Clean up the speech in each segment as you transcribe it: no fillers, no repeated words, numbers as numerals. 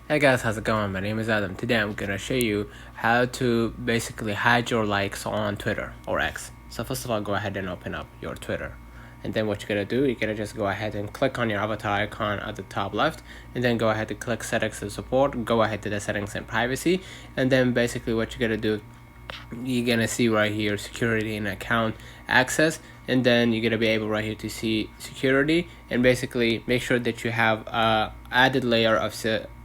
Hey guys, how's it going? My name is Adam. Today I'm gonna show you how to basically hide your likes on Twitter or X. So first of all, go ahead and open up your Twitter. And then what you're gonna do, you're gonna just go ahead and click on your avatar icon at the top left, and then go ahead and click settings and support, go ahead to the settings and privacy, and then basically what you're gonna do, you're gonna see right here security and account access, and then you're gonna be able right here to see security, and basically make sure that you have a added layer of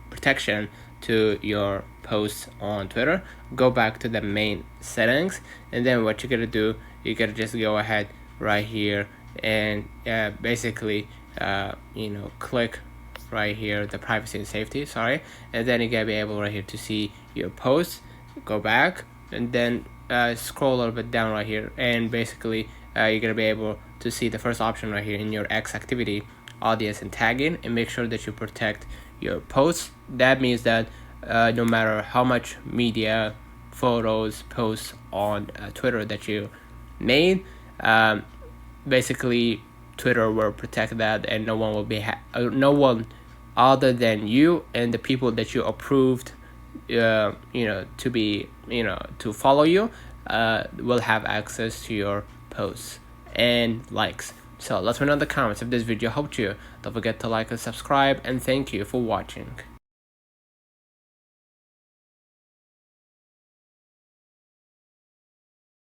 protection to your posts on Twitter. Go back to the main settings, and then what you're gonna do, you're gonna just go ahead right here and basically click right here the privacy and safety, and then you're gonna be able right here to see your posts. Go back and then scroll a little bit down right here, and basically you're gonna be able to see the first option right here in your X activity, audience and tagging, and make sure that you protect your posts. That means that no matter how much media, photos, posts on Twitter that you made, basically Twitter will protect that, and no one will be no one other than you and the people that you approved to be to follow you will have access to your posts and likes. So let me know in the comments if this video helped you. Don't forget to like and subscribe, and thank you for watching.